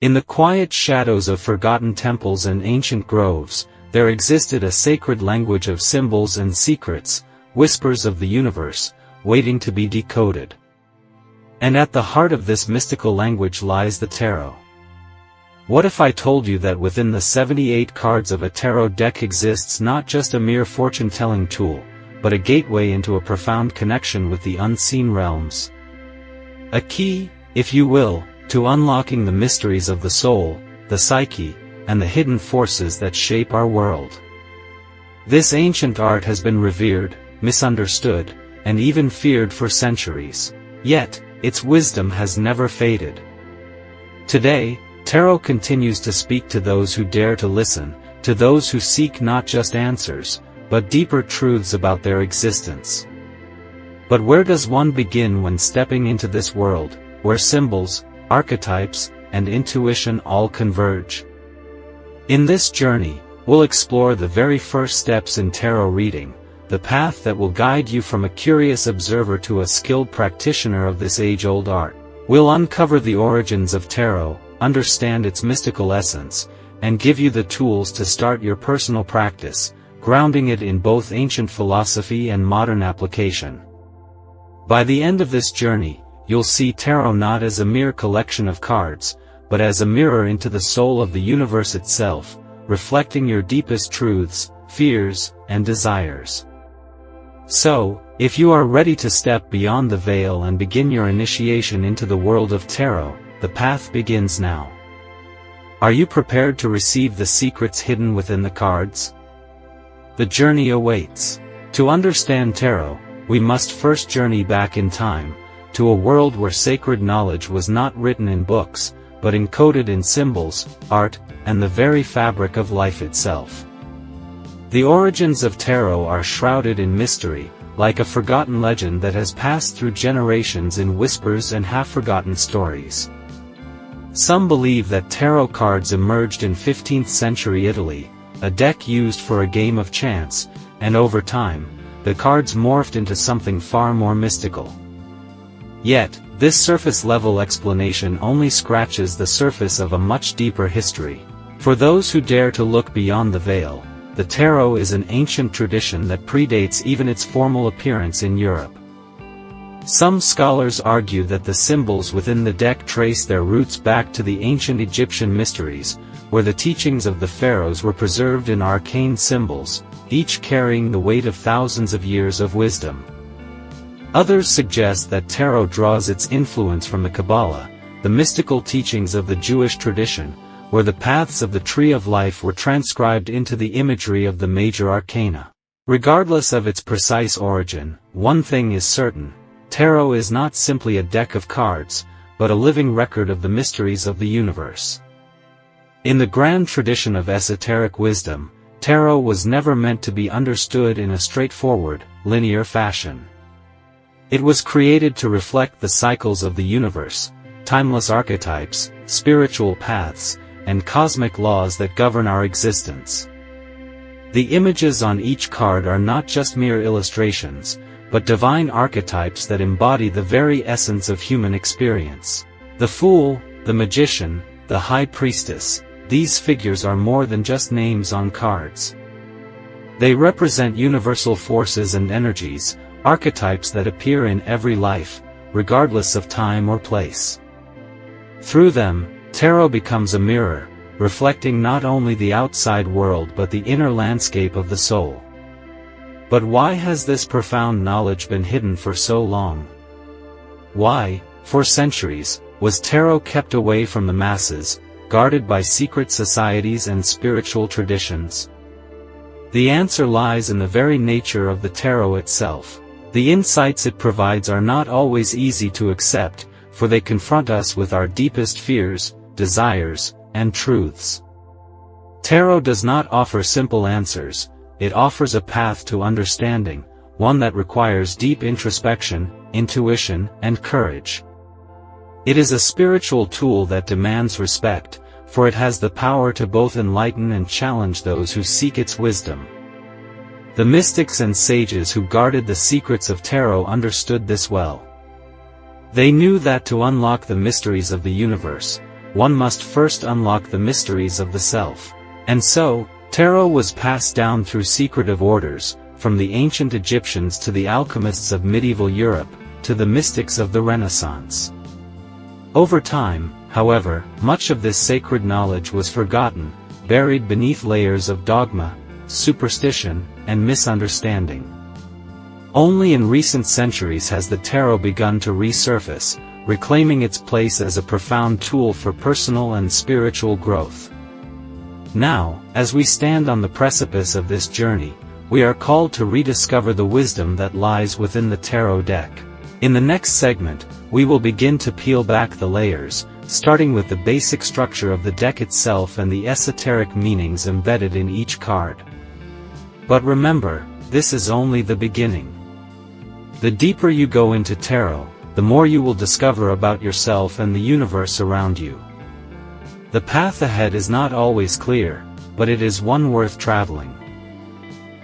In the quiet shadows of forgotten temples and ancient groves, there existed a sacred language of symbols and secrets, whispers of the universe, waiting to be decoded. And at the heart of this mystical language lies the tarot. What if I told you that within the 78 cards of a tarot deck exists not just a mere fortune-telling tool, but a gateway into a profound connection with the unseen realms? A key, if you will, to unlocking the mysteries of the soul, the psyche, and the hidden forces that shape our world. This ancient art has been revered, misunderstood, and even feared for centuries. Yet, its wisdom has never faded. Today, tarot continues to speak to those who dare to listen, to those who seek not just answers, but deeper truths about their existence. But where does one begin when stepping into this world, where symbols, archetypes, and intuition all converge? In this journey, we'll explore the very first steps in tarot reading, the path that will guide you from a curious observer to a skilled practitioner of this age-old art. We'll uncover the origins of tarot, understand its mystical essence, and give you the tools to start your personal practice, grounding it in both ancient philosophy and modern application. By the end of this journey, you'll see tarot not as a mere collection of cards, but as a mirror into the soul of the universe itself, reflecting your deepest truths, fears, and desires. So, if you are ready to step beyond the veil and begin your initiation into the world of tarot, the path begins now. Are you prepared to receive the secrets hidden within the cards? The journey awaits. To understand tarot, we must first journey back in time, to a world where sacred knowledge was not written in books, but encoded in symbols, art, and the very fabric of life itself. The origins of tarot are shrouded in mystery, like a forgotten legend that has passed through generations in whispers and half-forgotten stories. Some believe that tarot cards emerged in 15th century Italy, a deck used for a game of chance, and over time, the cards morphed into something far more mystical. Yet, this surface-level explanation only scratches the surface of a much deeper history. For those who dare to look beyond the veil, the tarot is an ancient tradition that predates even its formal appearance in Europe. Some scholars argue that the symbols within the deck trace their roots back to the ancient Egyptian mysteries, where the teachings of the pharaohs were preserved in arcane symbols, each carrying the weight of thousands of years of wisdom. Others suggest that tarot draws its influence from the Kabbalah, the mystical teachings of the Jewish tradition, where the paths of the Tree of Life were transcribed into the imagery of the Major Arcana. Regardless of its precise origin, one thing is certain: tarot is not simply a deck of cards, but a living record of the mysteries of the universe. In the grand tradition of esoteric wisdom, tarot was never meant to be understood in a straightforward, linear fashion. It was created to reflect the cycles of the universe, timeless archetypes, spiritual paths, and cosmic laws that govern our existence. The images on each card are not just mere illustrations, but divine archetypes that embody the very essence of human experience. The Fool, the Magician, the High Priestess, these figures are more than just names on cards. They represent universal forces and energies, archetypes that appear in every life, regardless of time or place. Through them, tarot becomes a mirror, reflecting not only the outside world but the inner landscape of the soul. But why has this profound knowledge been hidden for so long? Why, for centuries, was tarot kept away from the masses, guarded by secret societies and spiritual traditions? The answer lies in the very nature of the tarot itself. The insights it provides are not always easy to accept, for they confront us with our deepest fears, desires, and truths. Tarot does not offer simple answers, it offers a path to understanding, one that requires deep introspection, intuition, and courage. It is a spiritual tool that demands respect, for it has the power to both enlighten and challenge those who seek its wisdom. The mystics and sages who guarded the secrets of tarot understood this well. They knew that to unlock the mysteries of the universe, one must first unlock the mysteries of the self. And so, tarot was passed down through secretive orders, from the ancient Egyptians to the alchemists of medieval Europe, to the mystics of the Renaissance. Over time, however, much of this sacred knowledge was forgotten, buried beneath layers of dogma, superstition, and misunderstanding. Only in recent centuries has the tarot begun to resurface, reclaiming its place as a profound tool for personal and spiritual growth. Now, as we stand on the precipice of this journey, we are called to rediscover the wisdom that lies within the tarot deck. In the next segment, we will begin to peel back the layers, starting with the basic structure of the deck itself and the esoteric meanings embedded in each card. But remember, this is only the beginning. The deeper you go into tarot, the more you will discover about yourself and the universe around you. The path ahead is not always clear, but it is one worth traveling.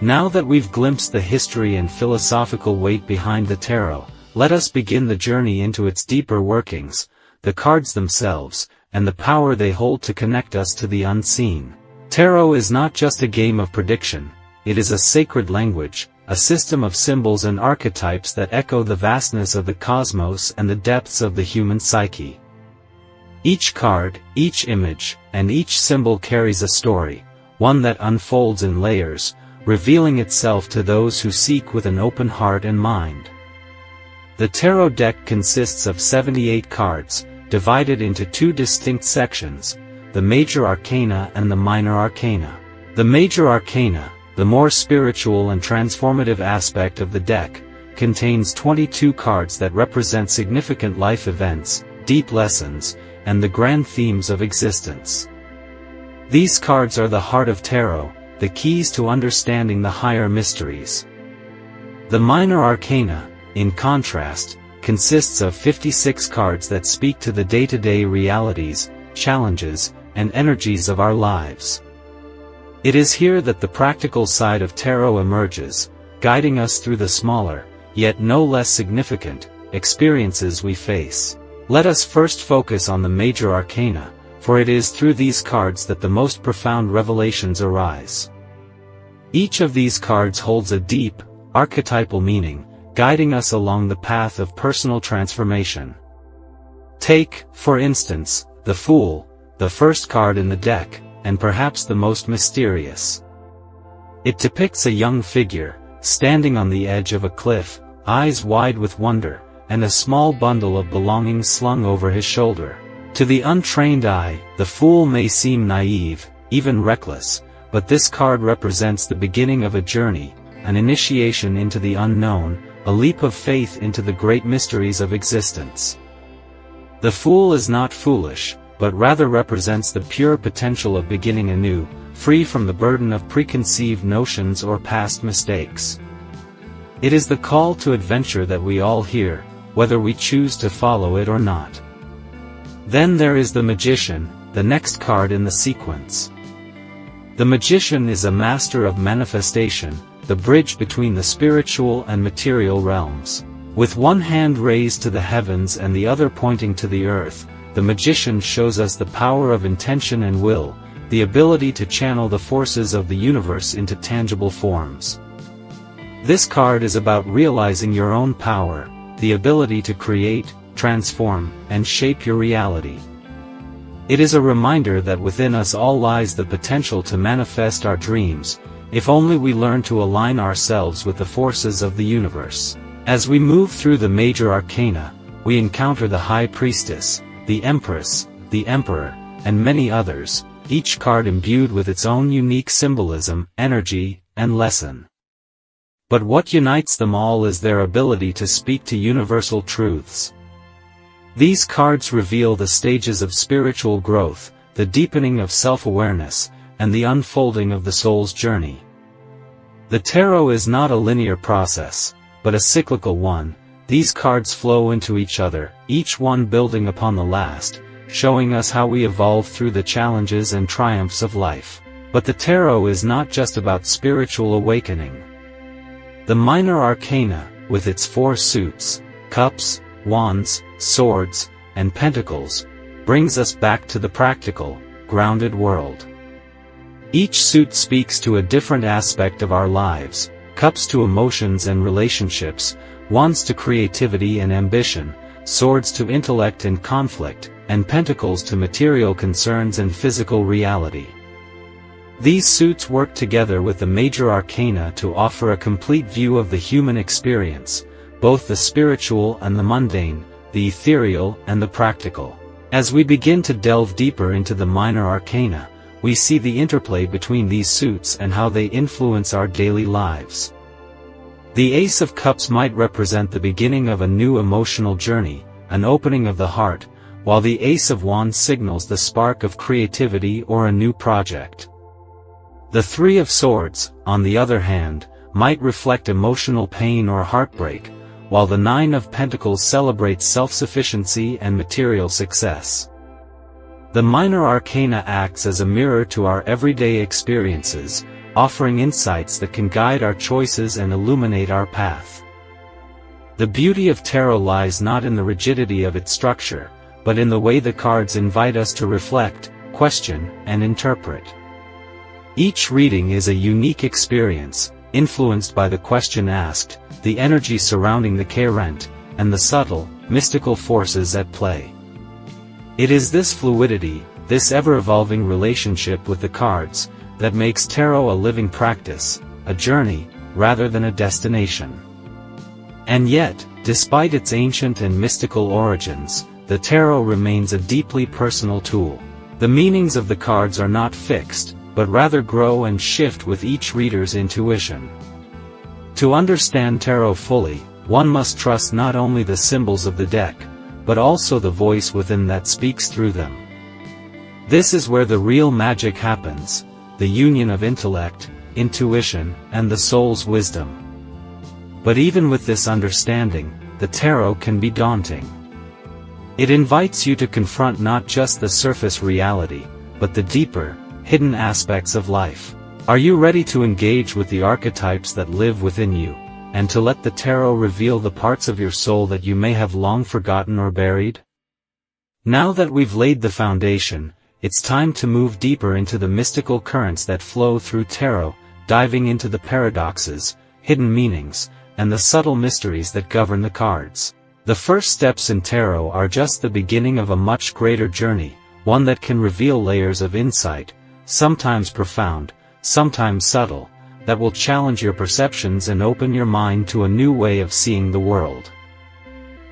Now that we've glimpsed the history and philosophical weight behind the tarot, let us begin the journey into its deeper workings, the cards themselves, and the power they hold to connect us to the unseen. Tarot is not just a game of prediction, it is a sacred language, a system of symbols and archetypes that echo the vastness of the cosmos and the depths of the human psyche. Each card, each image, and each symbol carries a story, one that unfolds in layers, revealing itself to those who seek with an open heart and mind. The tarot deck consists of 78 cards, divided into two distinct sections, the Major Arcana and the Minor Arcana. The Major Arcana, the more spiritual and transformative aspect of the deck, contains 22 cards that represent significant life events, deep lessons, and the grand themes of existence. These cards are the heart of tarot, the keys to understanding the higher mysteries. The Minor Arcana, in contrast, consists of 56 cards that speak to the day-to-day realities, challenges, and energies of our lives. It is here that the practical side of tarot emerges, guiding us through the smaller, yet no less significant, experiences we face. Let us first focus on the Major Arcana, for it is through these cards that the most profound revelations arise. Each of these cards holds a deep, archetypal meaning, guiding us along the path of personal transformation. Take, for instance, the Fool, the first card in the deck, and perhaps the most mysterious. It depicts a young figure, standing on the edge of a cliff, eyes wide with wonder, and a small bundle of belongings slung over his shoulder. To the untrained eye, the Fool may seem naive, even reckless, but this card represents the beginning of a journey, an initiation into the unknown, a leap of faith into the great mysteries of existence. The Fool is not foolish, but rather represents the pure potential of beginning anew, free from the burden of preconceived notions or past mistakes. It is the call to adventure that we all hear, whether we choose to follow it or not. Then there is the Magician, the next card in the sequence. The Magician is a master of manifestation, the bridge between the spiritual and material realms. With one hand raised to the heavens and the other pointing to the earth, the Magician shows us the power of intention and will, the ability to channel the forces of the universe into tangible forms. This card is about realizing your own power, the ability to create, transform, and shape your reality. It is a reminder that within us all lies the potential to manifest our dreams, if only we learn to align ourselves with the forces of the universe. As we move through the Major Arcana, we encounter the High Priestess, the Empress, the Emperor, and many others, each card imbued with its own unique symbolism, energy, and lesson. But what unites them all is their ability to speak to universal truths. These cards reveal the stages of spiritual growth, the deepening of self-awareness, and the unfolding of the soul's journey. The tarot is not a linear process, but a cyclical one. These cards flow into each other, each one building upon the last, showing us how we evolve through the challenges and triumphs of life. But the tarot is not just about spiritual awakening. The Minor Arcana, with its 4 suits, cups, wands, swords, and pentacles, brings us back to the practical, grounded world. Each suit speaks to a different aspect of our lives: cups to emotions and relationships, wands to creativity and ambition, swords to intellect and conflict, and pentacles to material concerns and physical reality. These suits work together with the major arcana to offer a complete view of the human experience, both the spiritual and the mundane, the ethereal and the practical. As we begin to delve deeper into the minor arcana, we see the interplay between these suits and how they influence our daily lives. The Ace of Cups might represent the beginning of a new emotional journey, an opening of the heart, while the Ace of Wands signals the spark of creativity or a new project. The Three of Swords, on the other hand, might reflect emotional pain or heartbreak, while the Nine of Pentacles celebrates self-sufficiency and material success. The minor arcana acts as a mirror to our everyday experiences, offering insights that can guide our choices and illuminate our path. The beauty of tarot lies not in the rigidity of its structure, but in the way the cards invite us to reflect, question, and interpret. Each reading is a unique experience, influenced by the question asked, the energy surrounding the current, and the subtle, mystical forces at play. It is this fluidity, this ever-evolving relationship with the cards, that makes tarot a living practice, a journey, rather than a destination. And yet, despite its ancient and mystical origins, the tarot remains a deeply personal tool. The meanings of the cards are not fixed, but rather grow and shift with each reader's intuition. To understand tarot fully, one must trust not only the symbols of the deck, but also the voice within that speaks through them. This is where the real magic happens, the union of intellect, intuition, and the soul's wisdom. But even with this understanding, the tarot can be daunting. It invites you to confront not just the surface reality, but the deeper, hidden aspects of life. Are you ready to engage with the archetypes that live within you, and to let the tarot reveal the parts of your soul that you may have long forgotten or buried? Now that we've laid the foundation, it's time to move deeper into the mystical currents that flow through tarot, diving into the paradoxes, hidden meanings, and the subtle mysteries that govern the cards. The first steps in tarot are just the beginning of a much greater journey, one that can reveal layers of insight, sometimes profound, sometimes subtle, that will challenge your perceptions and open your mind to a new way of seeing the world.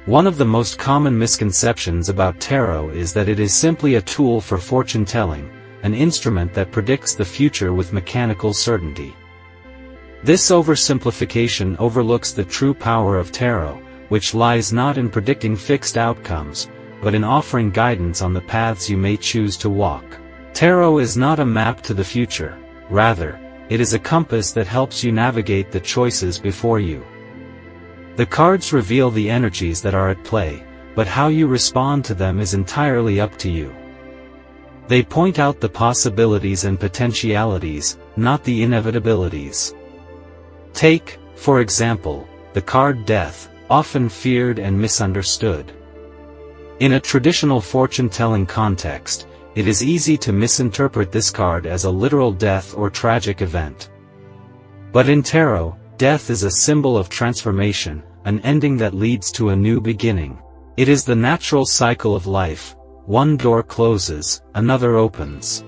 One of the most common misconceptions about tarot is that it is simply a tool for fortune-telling, an instrument that predicts the future with mechanical certainty. This oversimplification overlooks the true power of tarot, which lies not in predicting fixed outcomes, but in offering guidance on the paths you may choose to walk. Tarot is not a map to the future, rather, it is a compass that helps you navigate the choices before you. The cards reveal the energies that are at play, but how you respond to them is entirely up to you. They point out the possibilities and potentialities, not the inevitabilities. Take, for example, the card Death, often feared and misunderstood. In a traditional fortune-telling context, it is easy to misinterpret this card as a literal death or tragic event. But in tarot, death is a symbol of transformation, an ending that leads to a new beginning. It is the natural cycle of life: one door closes, another opens.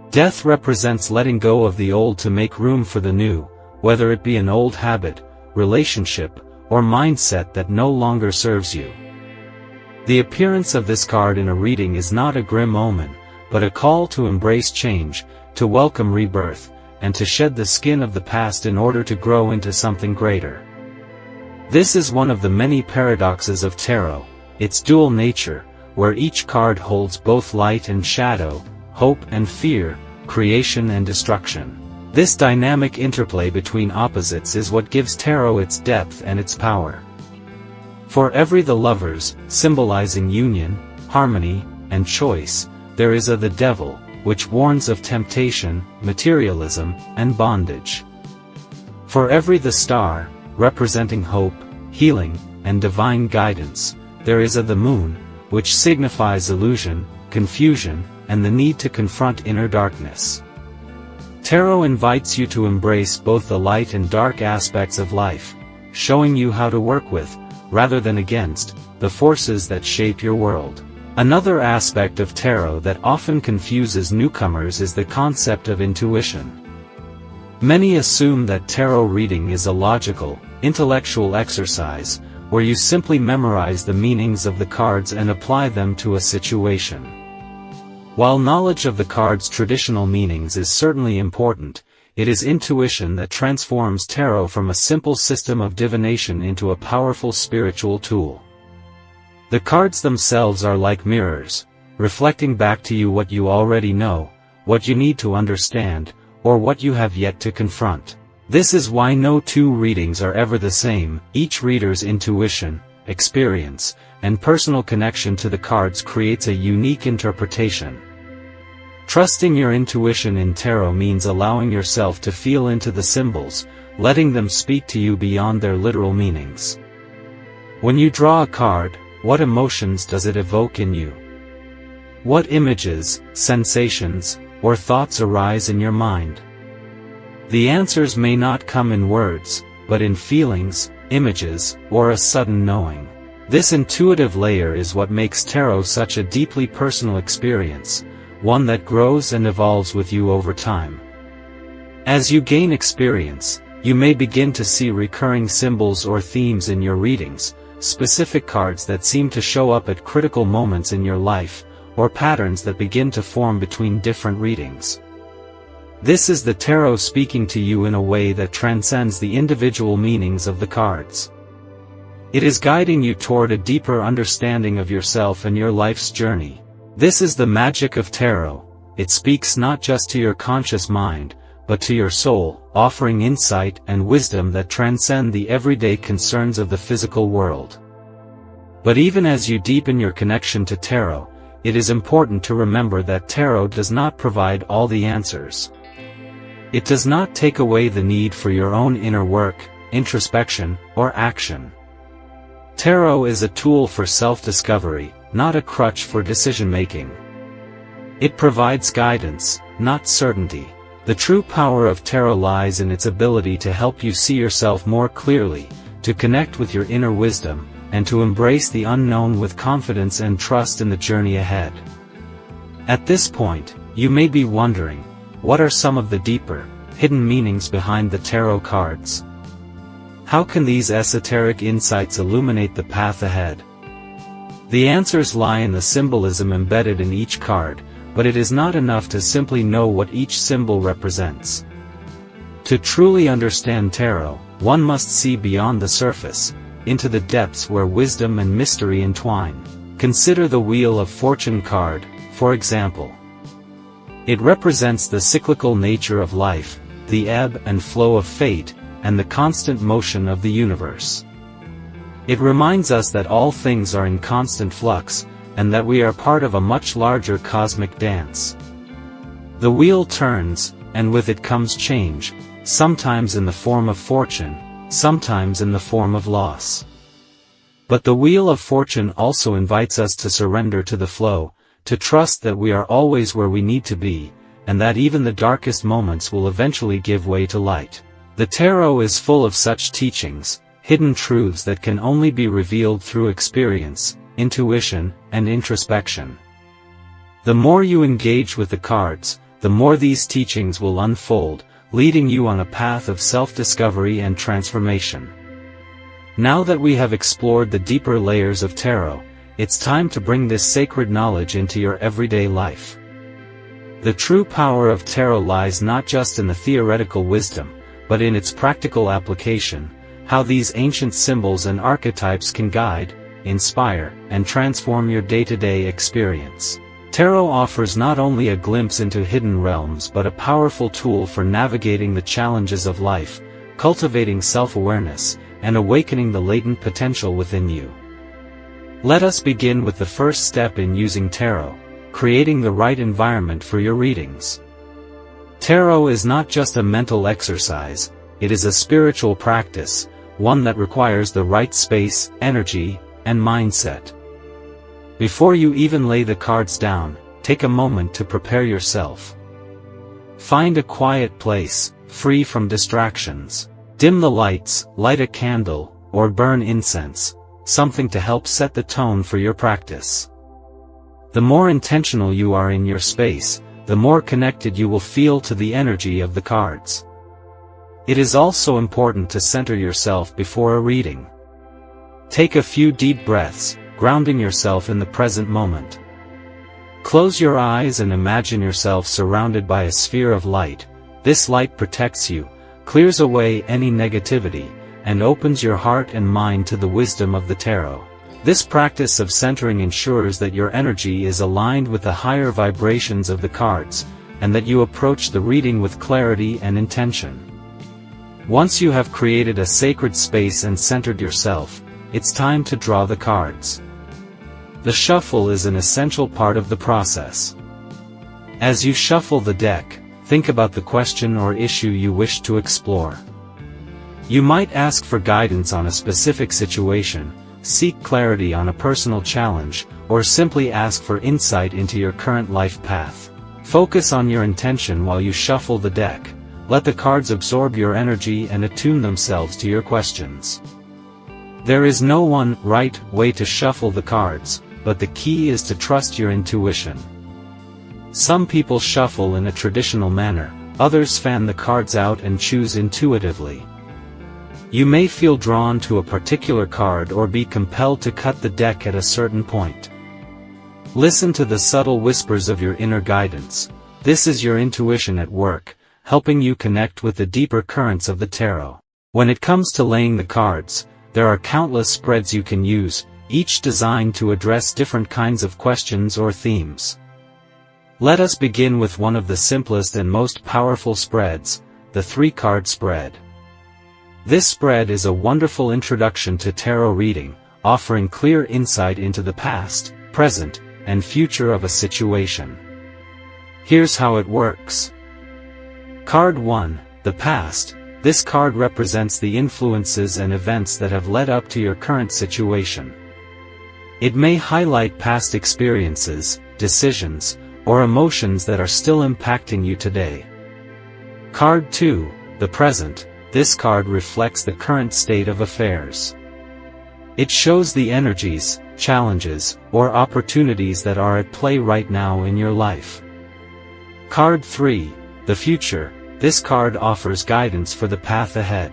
Death represents letting go of the old to make room for the new, whether it be an old habit, relationship, or mindset that no longer serves you. The appearance of this card in a reading is not a grim omen, but a call to embrace change, to welcome rebirth, and to shed the skin of the past in order to grow into something greater. This is one of the many paradoxes of tarot, its dual nature, where each card holds both light and shadow, hope and fear, creation and destruction. This dynamic interplay between opposites is what gives tarot its depth and its power. For every the lovers, symbolizing union, harmony, and choice, there is a the devil, which warns of temptation, materialism, and bondage. For every the star, representing hope, healing, and divine guidance, there is a the moon, which signifies illusion, confusion, and the need to confront inner darkness. Tarot invites you to embrace both the light and dark aspects of life, showing you how to work with, rather than against, the forces that shape your world. Another aspect of tarot that often confuses newcomers is the concept of intuition. Many assume that tarot reading is a logical, intellectual exercise, where you simply memorize the meanings of the cards and apply them to a situation. While knowledge of the cards' traditional meanings is certainly important, it is intuition that transforms tarot from a simple system of divination into a powerful spiritual tool. The cards themselves are like mirrors, reflecting back to you what you already know, what you need to understand, or what you have yet to confront. This is why no two readings are ever the same. Each reader's intuition, experience, and personal connection to the cards creates a unique interpretation. Trusting your intuition in tarot means allowing yourself to feel into the symbols, letting them speak to you beyond their literal meanings. When you draw a card, what emotions does it evoke in you? What images, sensations, or thoughts arise in your mind? The answers may not come in words, but in feelings, images, or a sudden knowing. This intuitive layer is what makes tarot such a deeply personal experience, one that grows and evolves with you over time. As you gain experience, you may begin to see recurring symbols or themes in your readings, specific cards that seem to show up at critical moments in your life, or patterns that begin to form between different readings. This is the tarot speaking to you in a way that transcends the individual meanings of the cards. It is guiding you toward a deeper understanding of yourself and your life's journey. This is the magic of tarot. It speaks not just to your conscious mind, but to your soul, offering insight and wisdom that transcend the everyday concerns of the physical world. But even as you deepen your connection to tarot, it is important to remember that tarot does not provide all the answers. It does not take away the need for your own inner work, introspection, or action. Tarot is a tool for self-discovery, not a crutch for decision-making. It provides guidance, not certainty. The true power of tarot lies in its ability to help you see yourself more clearly, to connect with your inner wisdom, and to embrace the unknown with confidence and trust in the journey ahead. At this point, you may be wondering, what are some of the deeper, hidden meanings behind the tarot cards? How can these esoteric insights illuminate the path ahead? The answers lie in the symbolism embedded in each card, but it is not enough to simply know what each symbol represents. To truly understand tarot, one must see beyond the surface, into the depths where wisdom and mystery entwine. Consider the Wheel of Fortune card, for example. It represents the cyclical nature of life, the ebb and flow of fate, and the constant motion of the universe. It reminds us that all things are in constant flux, and that we are part of a much larger cosmic dance. The wheel turns, and with it comes change, sometimes in the form of fortune, sometimes in the form of loss. But the Wheel of Fortune also invites us to surrender to the flow, to trust that we are always where we need to be, and that even the darkest moments will eventually give way to light. The tarot is full of such teachings, hidden truths that can only be revealed through experience, intuition, and introspection. The more you engage with the cards, the more these teachings will unfold, leading you on a path of self-discovery and transformation. Now that we have explored the deeper layers of tarot, it's time to bring this sacred knowledge into your everyday life. The true power of tarot lies not just in the theoretical wisdom, but in its practical application, how these ancient symbols and archetypes can guide, inspire, and transform your day-to-day experience. Tarot offers not only a glimpse into hidden realms but a powerful tool for navigating the challenges of life, cultivating self-awareness, and awakening the latent potential within you. Let us begin with the first step in using tarot, creating the right environment for your readings. Tarot is not just a mental exercise, it is a spiritual practice, one that requires the right space, energy, and mindset. Before you even lay the cards down, take a moment to prepare yourself. Find a quiet place, free from distractions. Dim the lights, light a candle, or burn incense, something to help set the tone for your practice. The more intentional you are in your space, the more connected you will feel to the energy of the cards. It is also important to center yourself before a reading. Take a few deep breaths, grounding yourself in the present moment. Close your eyes and imagine yourself surrounded by a sphere of light. This light protects you, clears away any negativity, and opens your heart and mind to the wisdom of the tarot. This practice of centering ensures that your energy is aligned with the higher vibrations of the cards, and that you approach the reading with clarity and intention. Once you have created a sacred space and centered yourself, it's time to draw the cards. The shuffle is an essential part of the process. As you shuffle the deck, think about the question or issue you wish to explore. You might ask for guidance on a specific situation, seek clarity on a personal challenge, or simply ask for insight into your current life path. Focus on your intention while you shuffle the deck. Let the cards absorb your energy and attune themselves to your questions. There is no one right way to shuffle the cards, but the key is to trust your intuition. Some people shuffle in a traditional manner, others fan the cards out and choose intuitively. You may feel drawn to a particular card or be compelled to cut the deck at a certain point. Listen to the subtle whispers of your inner guidance. This is your intuition at work, helping you connect with the deeper currents of the tarot. When it comes to laying the cards, there are countless spreads you can use, each designed to address different kinds of questions or themes. Let us begin with one of the simplest and most powerful spreads, the 3-card spread. This spread is a wonderful introduction to tarot reading, offering clear insight into the past, present, and future of a situation. Here's how it works. Card 1, the past. This card represents the influences and events that have led up to your current situation. It may highlight past experiences, decisions, or emotions that are still impacting you today. Card 2, the present. This card reflects the current state of affairs. It shows the energies, challenges, or opportunities that are at play right now in your life. Card 3, the future. This card offers guidance for the path ahead.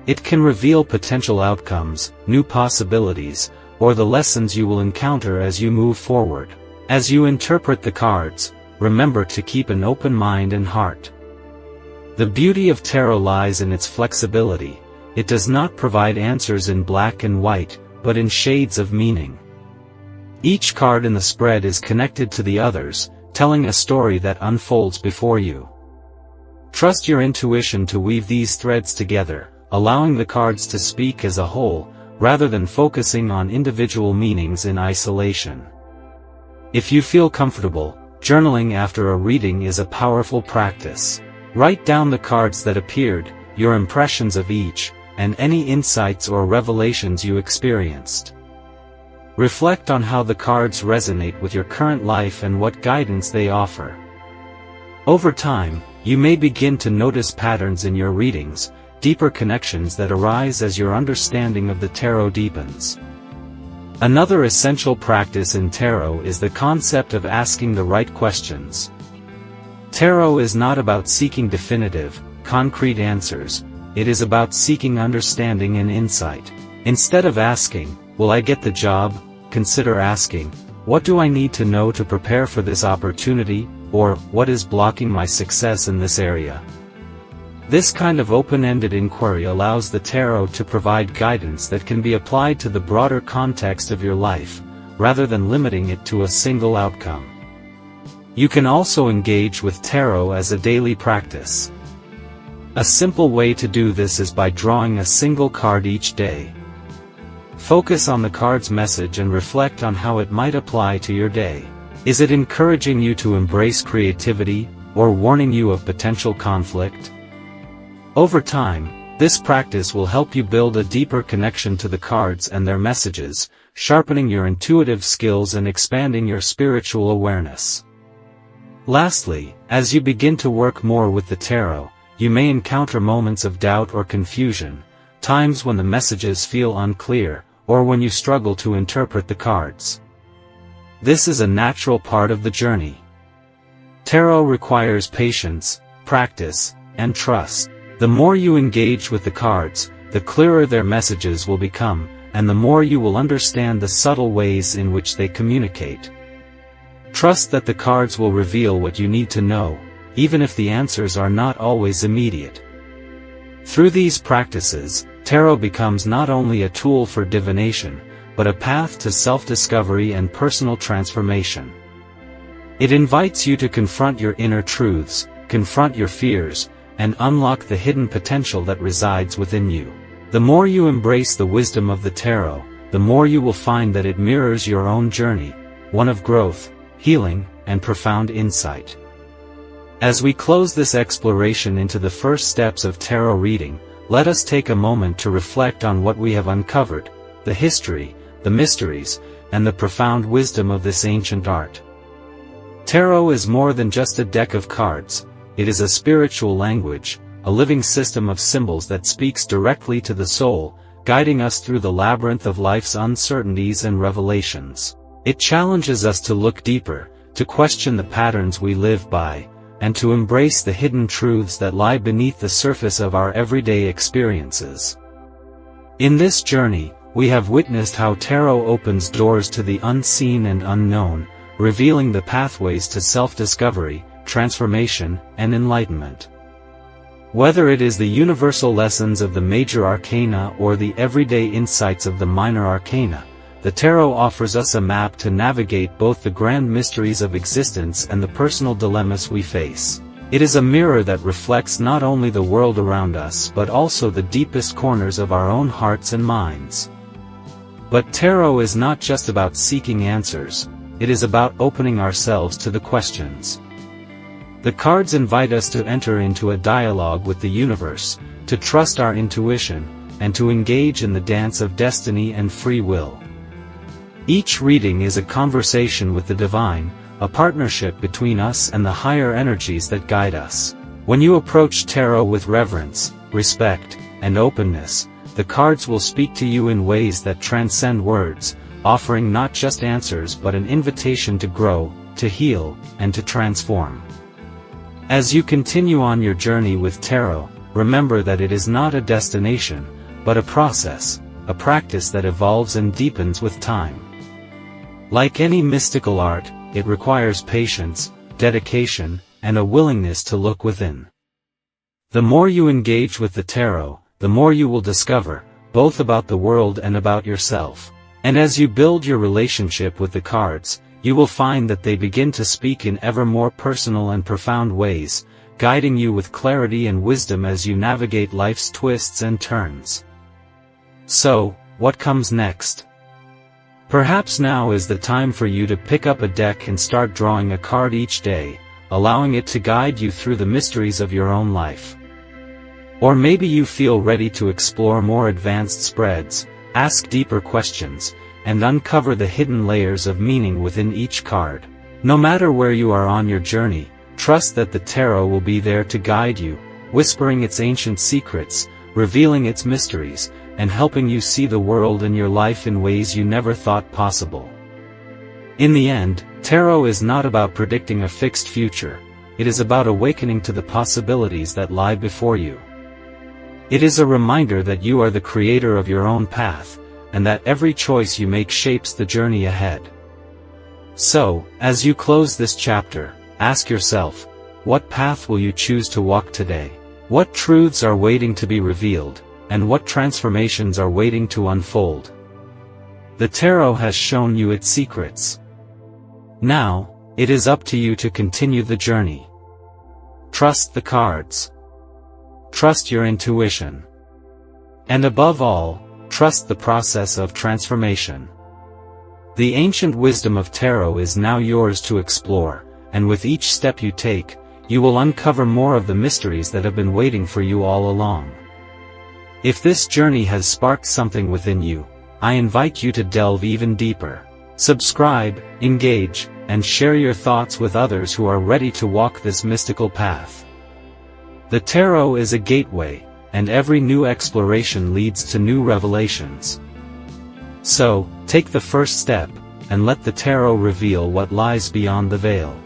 It can reveal potential outcomes, new possibilities, or the lessons you will encounter as you move forward. As you interpret the cards, remember to keep an open mind and heart. The beauty of tarot lies in its flexibility. It does not provide answers in black and white, but in shades of meaning. Each card in the spread is connected to the others, telling a story that unfolds before you. Trust your intuition to weave these threads together, allowing the cards to speak as a whole, rather than focusing on individual meanings in isolation. If you feel comfortable, journaling after a reading is a powerful practice. Write down the cards that appeared, your impressions of each, and any insights or revelations you experienced. Reflect on how the cards resonate with your current life and what guidance they offer. Over time, you may begin to notice patterns in your readings, deeper connections that arise as your understanding of the tarot deepens. Another essential practice in tarot is the concept of asking the right questions. Tarot is not about seeking definitive, concrete answers, it is about seeking understanding and insight. Instead of asking, "Will I get the job?" consider asking, "What do I need to know to prepare for this opportunity?" or "What is blocking my success in this area?" This kind of open-ended inquiry allows the tarot to provide guidance that can be applied to the broader context of your life, rather than limiting it to a single outcome. You can also engage with tarot as a daily practice. A simple way to do this is by drawing a single card each day. Focus on the card's message and reflect on how it might apply to your day. Is it encouraging you to embrace creativity, or warning you of potential conflict? Over time, this practice will help you build a deeper connection to the cards and their messages, sharpening your intuitive skills and expanding your spiritual awareness. Lastly, as you begin to work more with the tarot, you may encounter moments of doubt or confusion, times when the messages feel unclear, or when you struggle to interpret the cards. This is a natural part of the journey. Tarot requires patience, practice, and trust. The more you engage with the cards, the clearer their messages will become, and the more you will understand the subtle ways in which they communicate. Trust that the cards will reveal what you need to know, even if the answers are not always immediate. Through these practices, tarot becomes not only a tool for divination, but a path to self-discovery and personal transformation. It invites you to confront your inner truths, confront your fears, and unlock the hidden potential that resides within you. The more you embrace the wisdom of the tarot, the more you will find that it mirrors your own journey, one of growth, healing, and profound insight. As we close this exploration into the first steps of tarot reading, let us take a moment to reflect on what we have uncovered, the history, the mysteries, and the profound wisdom of this ancient art. Tarot is more than just a deck of cards. It is a spiritual language, a living system of symbols that speaks directly to the soul, guiding us through the labyrinth of life's uncertainties and revelations. It challenges us to look deeper, to question the patterns we live by, and to embrace the hidden truths that lie beneath the surface of our everyday experiences. In this journey, we have witnessed how tarot opens doors to the unseen and unknown, revealing the pathways to self-discovery, transformation, and enlightenment. Whether it is the universal lessons of the major arcana or the everyday insights of the minor arcana, the tarot offers us a map to navigate both the grand mysteries of existence and the personal dilemmas we face. It is a mirror that reflects not only the world around us but also the deepest corners of our own hearts and minds. But tarot is not just about seeking answers, it is about opening ourselves to the questions. The cards invite us to enter into a dialogue with the universe, to trust our intuition, and to engage in the dance of destiny and free will. Each reading is a conversation with the divine, a partnership between us and the higher energies that guide us. When you approach tarot with reverence, respect, and openness, the cards will speak to you in ways that transcend words, offering not just answers but an invitation to grow, to heal, and to transform. As you continue on your journey with tarot, remember that it is not a destination, but a process, a practice that evolves and deepens with time. Like any mystical art, it requires patience, dedication, and a willingness to look within. The more you engage with the tarot, the more you will discover, both about the world and about yourself. And as you build your relationship with the cards, you will find that they begin to speak in ever more personal and profound ways, guiding you with clarity and wisdom as you navigate life's twists and turns. So, what comes next? Perhaps now is the time for you to pick up a deck and start drawing a card each day, allowing it to guide you through the mysteries of your own life. Or maybe you feel ready to explore more advanced spreads, ask deeper questions, and uncover the hidden layers of meaning within each card. No matter where you are on your journey, trust that the tarot will be there to guide you, whispering its ancient secrets, revealing its mysteries, and helping you see the world and your life in ways you never thought possible. In the end, tarot is not about predicting a fixed future, it is about awakening to the possibilities that lie before you. It is a reminder that you are the creator of your own path, and that every choice you make shapes the journey ahead. So, as you close this chapter, ask yourself, what path will you choose to walk today? What truths are waiting to be revealed, and what transformations are waiting to unfold? The tarot has shown you its secrets. Now, it is up to you to continue the journey. Trust the cards. Trust your intuition. And above all, trust the process of transformation. The ancient wisdom of tarot is now yours to explore, and with each step you take, you will uncover more of the mysteries that have been waiting for you all along. If this journey has sparked something within you, I invite you to delve even deeper. Subscribe, engage, and share your thoughts with others who are ready to walk this mystical path. The tarot is a gateway, and every new exploration leads to new revelations. So, take the first step, and let the tarot reveal what lies beyond the veil.